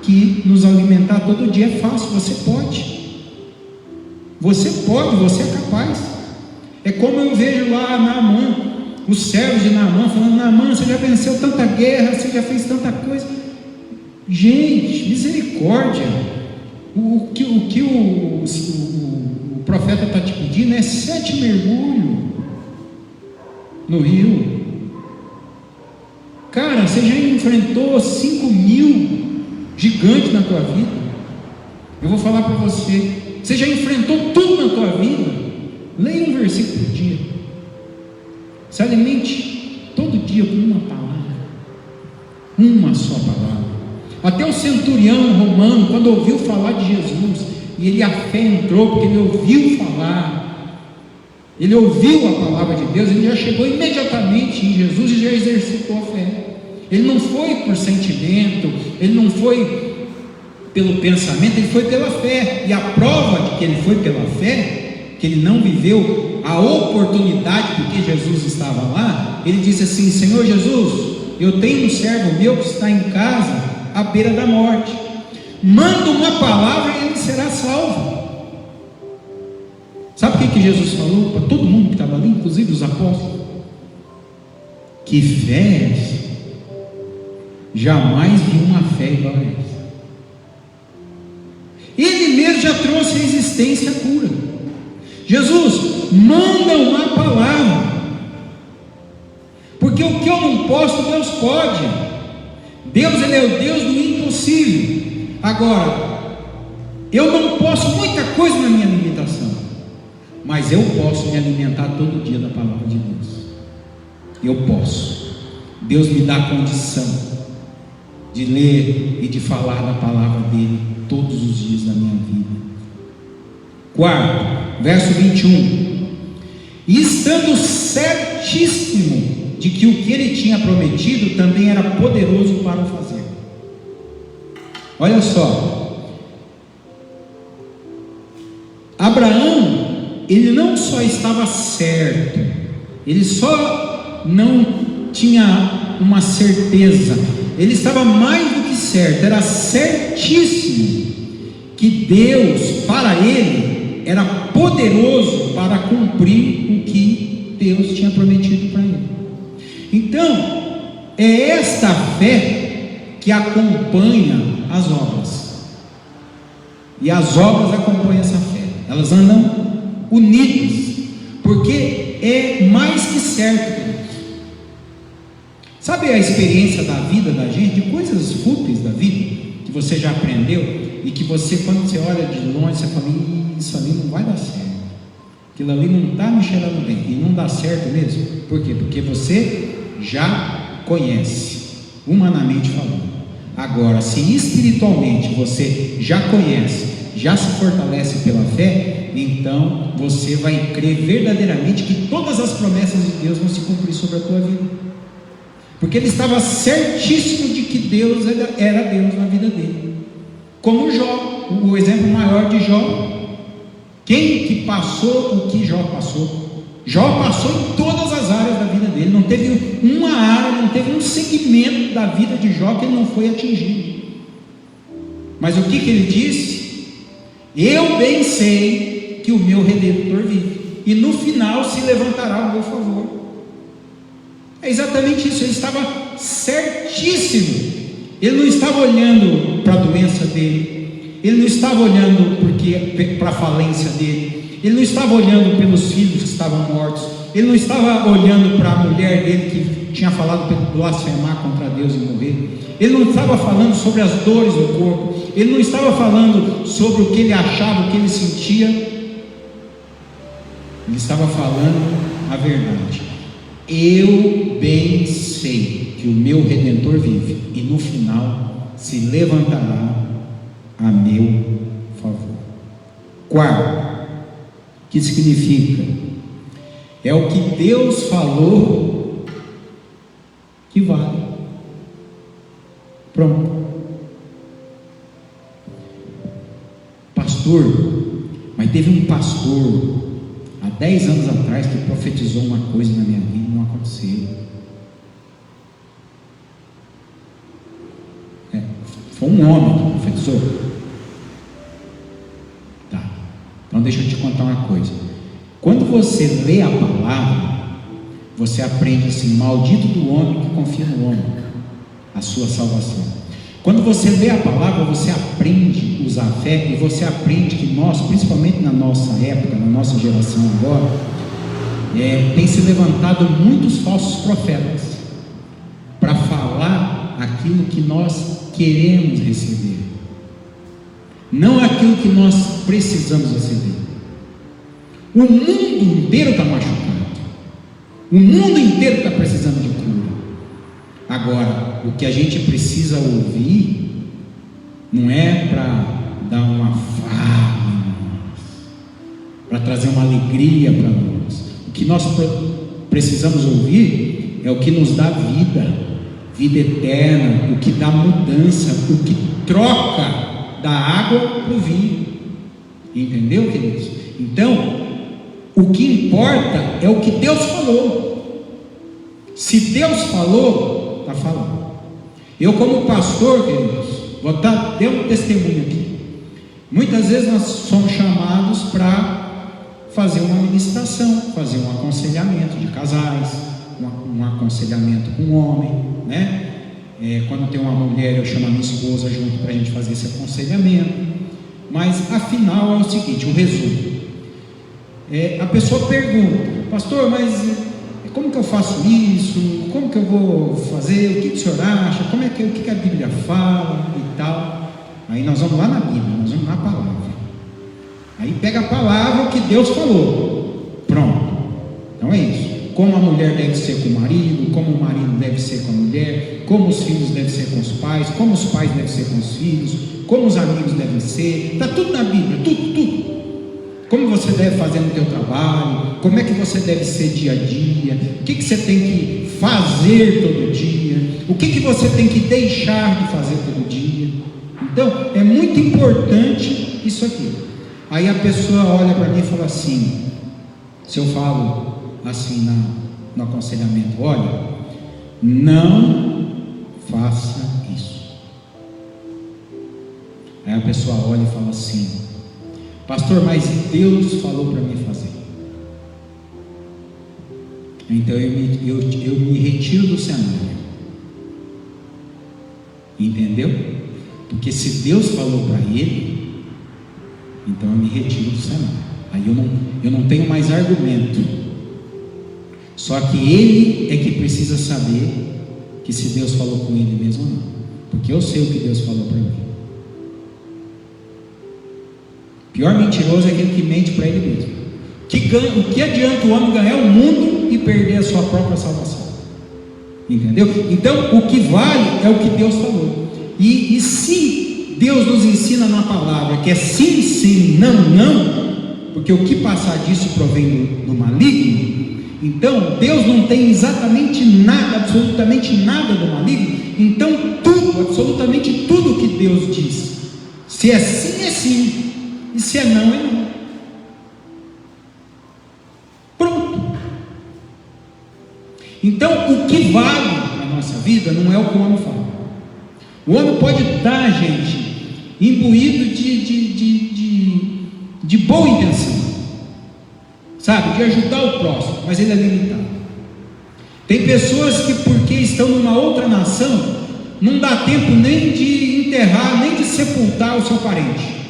que nos alimentar todo dia. É fácil, você pode, você é capaz. É como eu vejo lá Naamã, os servos de Naamã falando: Naamã, você já venceu tanta guerra, você já fez tanta coisa. Gente, misericórdia. O que o profeta está te pedindo é 7 mergulhos no rio. Cara, você já enfrentou 5.000 gigantes na tua vida. Eu vou falar para você, você já enfrentou tudo na tua vida. Leia um versículo por dia. Se alimente todo dia com uma palavra, uma só palavra. Até o centurião romano, quando ouviu falar de Jesus, e a fé entrou, porque ele ouviu falar, ele ouviu a palavra de Deus, ele já chegou imediatamente em Jesus e já exercitou a fé. Ele não foi por sentimento, ele não foi pelo pensamento, ele foi pela fé. E a prova de que ele foi pela fé, que ele não viveu a oportunidade porque Jesus estava lá, ele disse assim: Senhor Jesus, eu tenho um servo meu que está em casa à beira da morte, manda uma palavra e ele será salvo. Sabe o que Jesus falou para todo mundo que estava ali, inclusive os apóstolos? Que fé é essa? Jamais vi uma fé igual a essa. Ele mesmo já trouxe à existência a cura. Jesus, manda uma palavra, porque o que eu não posso, Deus pode. Deus, Ele é o Deus do impossível. Agora, eu não posso muita coisa na minha limitação, mas eu posso me alimentar todo dia da palavra de Deus. Eu posso. Deus me dá a condição de ler e de falar da palavra dele todos os dias da minha vida. Quarto, verso 21. E estando certíssimo de que o que ele tinha prometido também era poderoso para o fazer. Olha só, Abraão, ele não só estava certo, ele só não tinha uma certeza, ele estava mais do que certo, era certíssimo que Deus, para ele, era poderoso para cumprir o que Deus tinha prometido para ele. Então, é esta fé que acompanha as obras, e as obras acompanham essa fé, elas andam unidas, porque é mais que certo. Sabe a experiência da vida da gente, de coisas fúteis da vida, que você já aprendeu, e que você, quando você olha de longe, você fala: isso ali não vai dar certo, aquilo ali não está me cheirando bem, e não dá certo mesmo. Por quê? Porque você já conhece, humanamente falando. Agora, se espiritualmente você já conhece, já se fortalece pela fé, então você vai crer verdadeiramente que todas as promessas de Deus vão se cumprir sobre a tua vida, porque ele estava certíssimo de que Deus era Deus na vida dele. Como Jó, o exemplo maior de Jó. Quem que passou o que Jó passou? Jó passou em todas as áreas da vida dele, não teve uma área, não teve um segmento da vida de Jó que ele não foi atingido. Mas o que ele disse? Eu bem sei que o meu Redentor vive, e no final se levantará ao meu favor. É exatamente isso, ele estava certíssimo. Ele não estava olhando para a doença dele, ele não estava olhando para a falência dele, ele não estava olhando pelos filhos que estavam mortos, ele não estava olhando para a mulher dele que tinha falado para blasfemar contra Deus e morrer, ele não estava falando sobre as dores do corpo, ele não estava falando sobre o que ele achava, o que ele sentia, ele estava falando a verdade. Eu bem sei que o meu Redentor vive, e no final se levantará a meu favor. Quarto, que significa? É o que Deus falou que vale. Pronto. Pastor, mas teve um pastor há 10 anos atrás que profetizou uma coisa na minha vida e não aconteceu. Foi um homem que profetizou. Tá. Então deixa eu te contar uma coisa. Quando você lê a palavra, você aprende assim: maldito do homem que confia no homem, a sua salvação. Quando você lê a palavra, você aprende a usar a fé, e você aprende que nós, principalmente na nossa época, na nossa geração agora, tem se levantado muitos falsos profetas para falar aquilo que nós queremos receber, não aquilo que nós precisamos receber. O mundo inteiro está machucado, o mundo inteiro está precisando de cura. Agora, o que a gente precisa ouvir não é para dar uma fala, para trazer uma alegria para nós. O que nós precisamos ouvir é o que nos dá vida eterna, o que dá mudança, o que troca da água para o vinho. Entendeu, queridos? Então, o que importa é o que Deus falou. Se Deus falou, está falando. Eu, como pastor, queridos, vou dar um testemunho aqui. Muitas vezes nós somos chamados para fazer uma ministração, fazer um aconselhamento de casais, um aconselhamento com um homem, né? Quando tem uma mulher, eu chamo a minha esposa junto para a gente fazer esse aconselhamento. Mas afinal é o seguinte, o resumo. A pessoa pergunta: pastor, mas como que eu faço isso? Como que eu vou fazer? O que o senhor acha? O que a Bíblia fala e tal? Aí nós vamos lá na Bíblia, nós vamos na palavra. Aí pega a palavra, o que Deus falou. Pronto. Então é isso. Como a mulher deve ser com o marido, como o marido deve ser com a mulher, como os filhos devem ser com os pais, como os pais devem ser com os filhos, como os amigos devem ser. Está tudo na Bíblia, tudo. Como você deve fazer no teu trabalho, como é que você deve ser dia a dia, o que você tem que fazer todo dia, o que você tem que deixar de fazer todo dia. Então, é muito importante isso aqui. Aí a pessoa olha para mim e fala assim, se eu falo assim no aconselhamento: olha, não faça isso. Aí a pessoa olha e fala assim: pastor, mas Deus falou para mim fazer. Então eu me retiro do cenário. Entendeu? Porque se Deus falou para ele, então eu me retiro do cenário. Aí eu não tenho mais argumento. Só que ele é que precisa saber que se Deus falou com ele mesmo ou não. Porque eu sei o que Deus falou para mim. Pior mentiroso é aquele que mente para ele mesmo. O que adianta o homem ganhar o mundo e perder a sua própria salvação? Entendeu? Então, o que vale é o que Deus falou. E se Deus nos ensina na palavra que é sim, sim, não, não, porque o que passar disso provém do maligno, então Deus não tem exatamente nada, absolutamente nada do maligno. Então tudo, absolutamente tudo que Deus diz, se é sim, é sim, e se é não, é não. Pronto. Então o que vale na nossa vida não é o que o homem fala. O homem pode estar, gente, imbuído de boa intenção, sabe, de ajudar o próximo, mas ele é limitado. Tem pessoas que, porque estão numa outra nação, não dá tempo nem de enterrar, nem de sepultar o seu parente.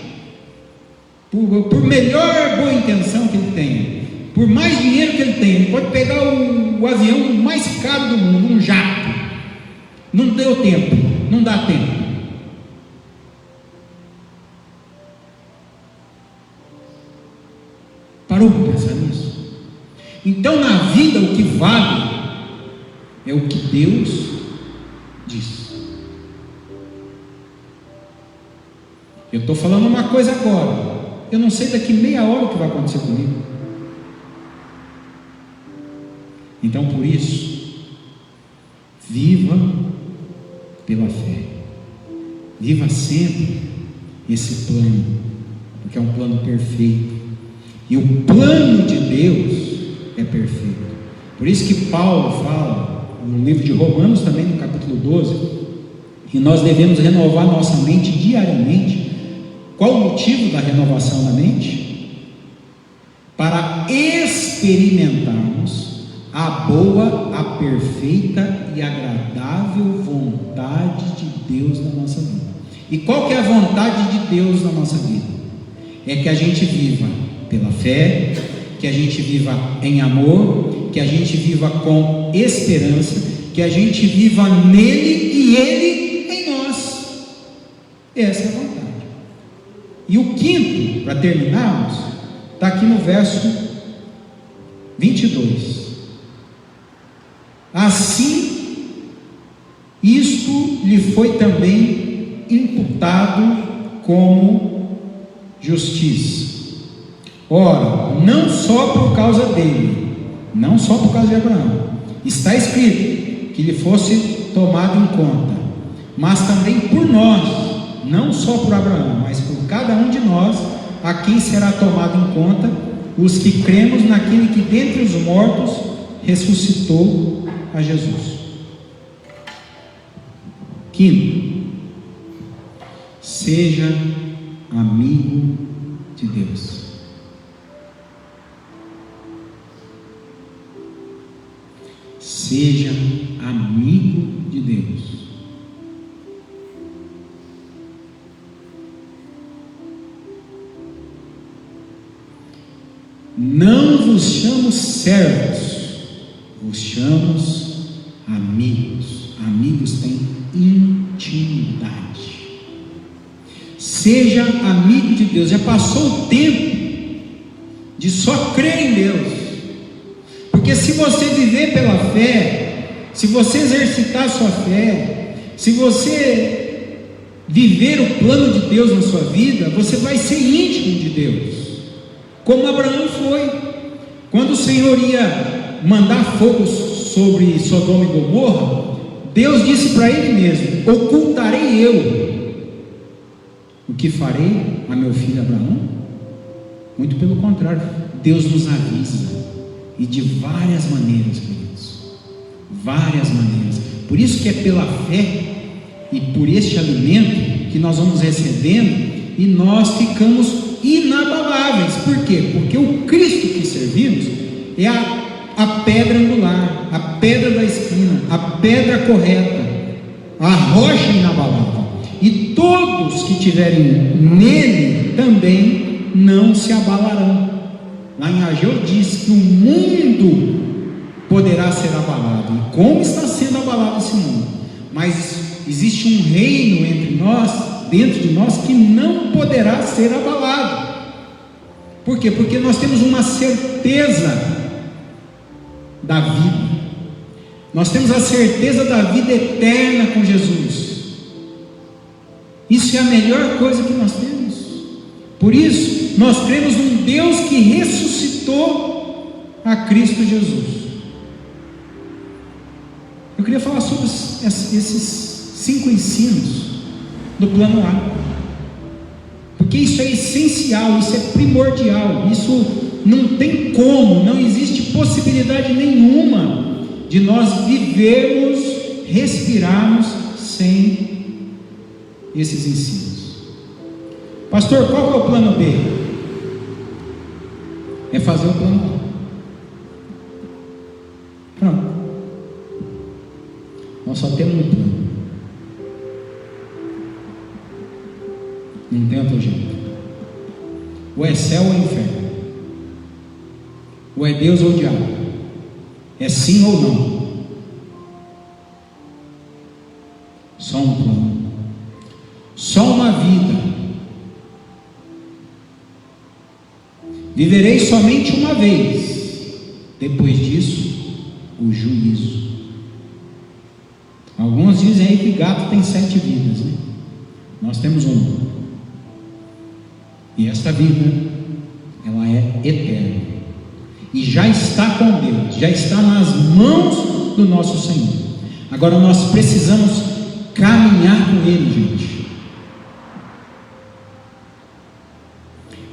Por melhor boa intenção que ele tenha, por mais dinheiro que ele tenha, ele pode pegar o avião mais caro do mundo, um jato. Não deu tempo, não dá tempo. Parou para pensar nisso? Então, na vida, o que vale é o que Deus diz. Eu estou falando uma coisa agora, eu não sei daqui meia hora o que vai acontecer comigo. Então, por isso, viva pela fé. Viva sempre esse plano, porque é um plano perfeito. E o plano de Deus é perfeito. Por isso que Paulo fala no livro de Romanos, também no capítulo 12, que nós devemos renovar nossa mente diariamente. Qual o motivo da renovação da mente? Para experimentarmos a boa, a perfeita e agradável vontade de Deus na nossa vida. E qual que é a vontade de Deus na nossa vida? É que a gente viva pela fé, que a gente viva em amor, que a gente viva com esperança, que a gente viva nele e ele em nós. Essa é a vontade. E o quinto, para terminarmos, está aqui no verso 22. Assim, isto lhe foi também imputado como justiça. Ora, não só por causa dele, não só por causa de Abraão, está escrito que ele fosse tomado em conta, mas também por nós, não só por Abraão, mas por cada um de nós, a quem será tomado em conta, os que cremos naquele que dentre os mortos ressuscitou a Jesus. Quinto, seja amigo de Deus. Seja amigo de Deus. Não vos chamo servos, vos chamo amigos. Amigos têm intimidade. Seja amigo de Deus. Já passou o tempo de só crer em Deus. Porque se você viver pela fé, se você exercitar a sua fé, se você viver o plano de Deus na sua vida, você vai ser íntimo de Deus, como Abraão foi. Quando o Senhor ia mandar fogo sobre Sodoma e Gomorra, Deus disse para ele mesmo: ocultarei eu o que farei a meu filho Abraão? Muito pelo contrário, Deus nos avisa. E de várias maneiras, queridos, várias maneiras. Por isso que é pela fé e por este alimento que nós vamos recebendo e nós ficamos inabaláveis. Por quê? Porque o Cristo que servimos é a pedra angular, a pedra da esquina, a pedra correta, a rocha inabalável. E todos que tiverem nele também não se abalarão. Lá em Ageu diz que o mundo poderá ser abalado. E como está sendo abalado esse mundo? Mas existe um reino entre nós, dentro de nós, que não poderá ser abalado. Por quê? Porque nós temos uma certeza da vida. Nós temos a certeza da vida eterna com Jesus. Isso é a melhor coisa que nós temos. Por isso, nós cremos num Deus que ressuscitou a Cristo Jesus. Eu queria falar sobre esses 5 ensinos do plano A, porque isso é essencial, isso é primordial, isso não tem como, não existe possibilidade nenhuma de nós vivermos, respirarmos sem esses ensinos. Pastor, qual é o plano B? É fazer o plano A. Pronto. Nós só temos um plano. Não tem outro jeito. Ou é céu ou é inferno. Ou é Deus ou o diabo. É sim ou não. Só um plano. Só uma vida. Viverei somente uma vez. Depois disso, o juízo. Alguns dizem aí que gato tem 7 vidas, né? Nós temos uma. E esta vida, ela é eterna. E já está com Deus, já está nas mãos do nosso Senhor. Agora nós precisamos caminhar com Ele, gente.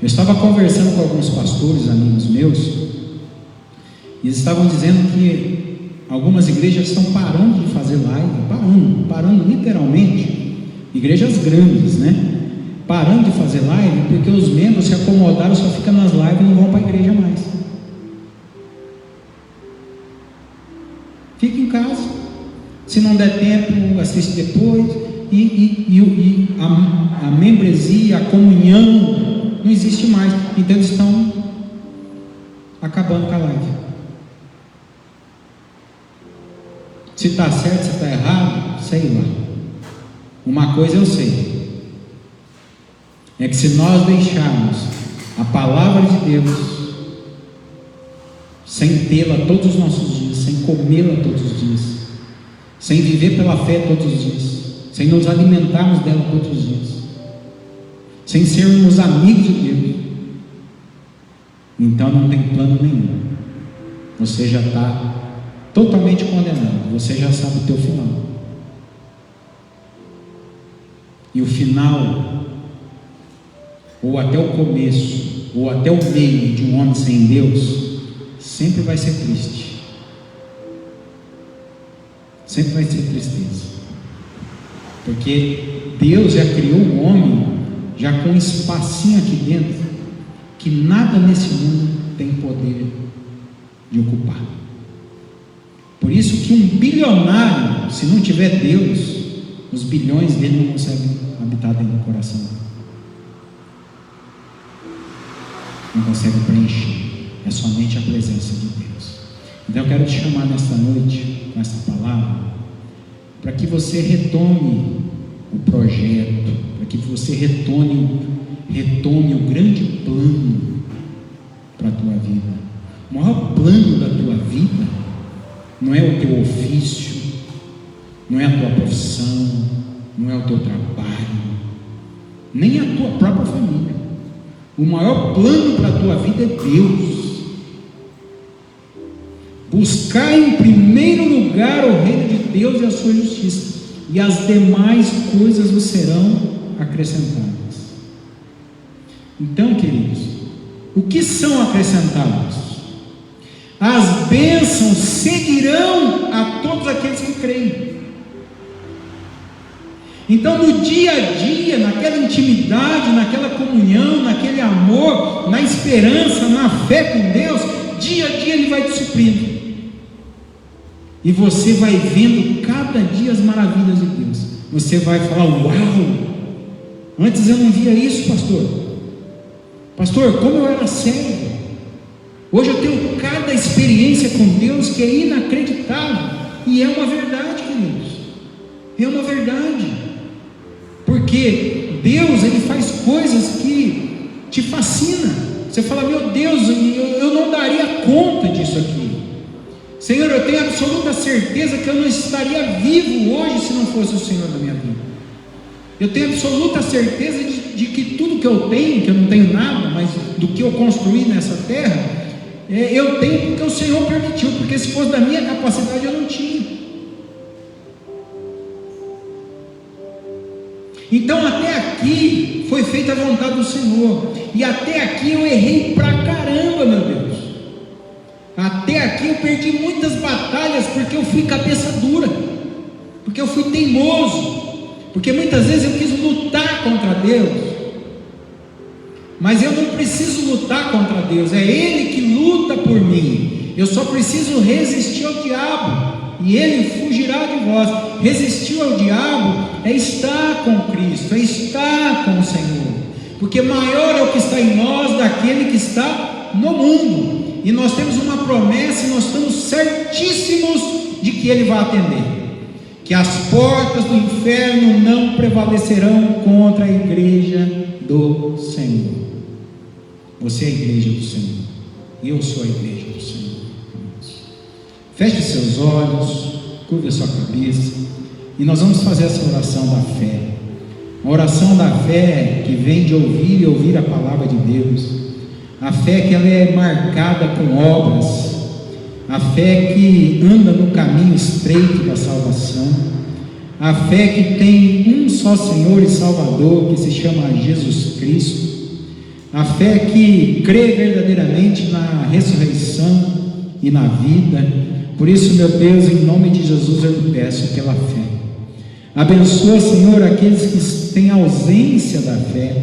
Eu estava conversando com alguns pastores, amigos meus, e eles estavam dizendo que algumas igrejas estão parando de fazer live, parando literalmente, igrejas grandes, né? Parando de fazer live, porque os membros se acomodaram, só ficam nas lives e não vão para a igreja mais. Fica em casa, se não der tempo, assiste depois, e a membresia, a comunhão, não existe mais. Então eles estão acabando com a live. Se está certo, se está errado, sei lá. Uma coisa eu sei, é que se nós deixarmos a palavra de Deus sem tê-la todos os nossos dias, sem comê-la todos os dias, sem viver pela fé todos os dias, sem nos alimentarmos dela todos os dias, sem sermos amigos de Deus, então não tem plano nenhum. Você já está totalmente condenado. Você já sabe o teu final. E o final, ou até o começo, ou até o meio de um homem sem Deus, sempre vai ser triste. Sempre vai ser tristeza. Porque Deus já criou o homem já com um espacinho aqui dentro que nada nesse mundo tem poder de ocupar. Por isso que um bilionário, se não tiver Deus, os bilhões dele não conseguem habitar dentro do coração, não conseguem preencher. É somente a presença de Deus. Então eu quero te chamar nesta noite, com esta palavra, para que você retome o projeto, para que você retome o grande plano para a tua vida. O maior plano da tua vida não é o teu ofício, não é a tua profissão, não é o teu trabalho, nem a tua própria família. O maior plano para a tua vida é Deus. Buscar em primeiro lugar o reino de Deus e a sua justiça, e as demais coisas vos serão acrescentadas. Então, queridos, o que são acrescentados? As bênçãos seguirão a todos aqueles que creem. Então, no dia a dia, naquela intimidade, naquela comunhão, naquele amor, na esperança, na fé com Deus, dia a dia Ele vai te suprindo. E você vai vendo cada dia as maravilhas de Deus. Você vai falar: uau! Antes eu não via isso, pastor. Pastor, como eu era cego. Hoje eu tenho cada experiência com Deus que é inacreditável. E é uma verdade, queridos. É uma verdade. Porque Deus, Ele faz coisas que te fascinam. Você fala: meu Deus, eu não daria conta disso aqui. Senhor, eu tenho absoluta certeza que eu não estaria vivo hoje se não fosse o Senhor na minha vida. Eu tenho absoluta certeza de que tudo que eu tenho, que eu não tenho nada, mas do que eu construí nessa terra, eu tenho porque o Senhor permitiu, porque se fosse da minha capacidade eu não tinha. Então até aqui foi feita a vontade do Senhor, e até aqui eu errei pra caramba, meu Deus. Até aqui eu perdi muitas batalhas porque eu fui cabeça dura, porque eu fui teimoso, porque muitas vezes eu quis lutar contra Deus. Mas eu não preciso lutar contra Deus, é Ele que luta por mim. Eu só preciso resistir ao diabo, e ele fugirá de vós. Resistir ao diabo é estar com Cristo, é estar com o Senhor, porque maior é o que está em nós daquele que está no mundo. E nós temos uma promessa, e nós estamos certíssimos de que Ele vai atender, que as portas do inferno não prevalecerão contra a igreja do Senhor. Você é a igreja do Senhor, eu sou a igreja do Senhor. Feche seus olhos, curva a sua cabeça, e nós vamos fazer essa oração da fé. A oração da fé que vem de ouvir e ouvir a palavra de Deus. A fé que ela é marcada com obras, a fé que anda no caminho estreito da salvação, a fé que tem um só Senhor e Salvador, que se chama Jesus Cristo, a fé que crê verdadeiramente na ressurreição e na vida. Por isso, meu Deus, em nome de Jesus eu te peço pela fé. Abençoa, Senhor, aqueles que têm ausência da fé,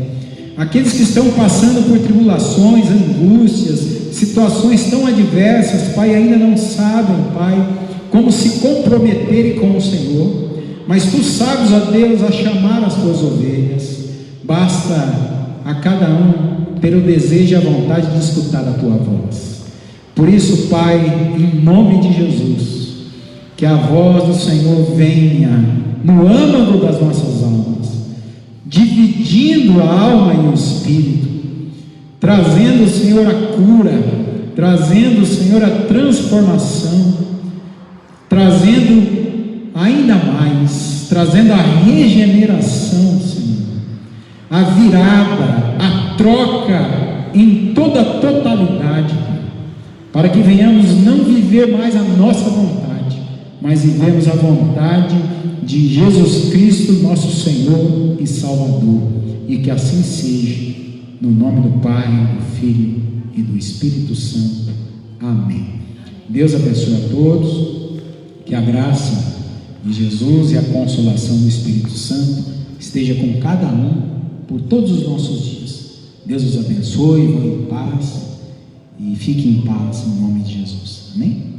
aqueles que estão passando por tribulações, angústias, situações tão adversas, Pai, ainda não sabem, Pai, como se comprometerem com o Senhor, mas Tu sabes, ó Deus, a chamar as Tuas ovelhas. Basta a cada um ter o desejo e a vontade de escutar a Tua voz. Por isso, Pai, em nome de Jesus, que a voz do Senhor venha no âmago das nossas almas, dividindo a alma e o espírito, trazendo, Senhor, a cura, trazendo, Senhor, a transformação, trazendo ainda mais, trazendo a regeneração, Senhor, a virada, a troca em toda a totalidade, para que venhamos não viver mais a nossa vontade, mas vivemos a vontade de Jesus Cristo, nosso Senhor e Salvador, e que assim seja, no nome do Pai, do Filho e do Espírito Santo. Amém. Deus abençoe a todos, que a graça de Jesus e a consolação do Espírito Santo esteja com cada um por todos os nossos dias. Deus os abençoe, vão em paz e fiquem em paz, em nome de Jesus. Amém?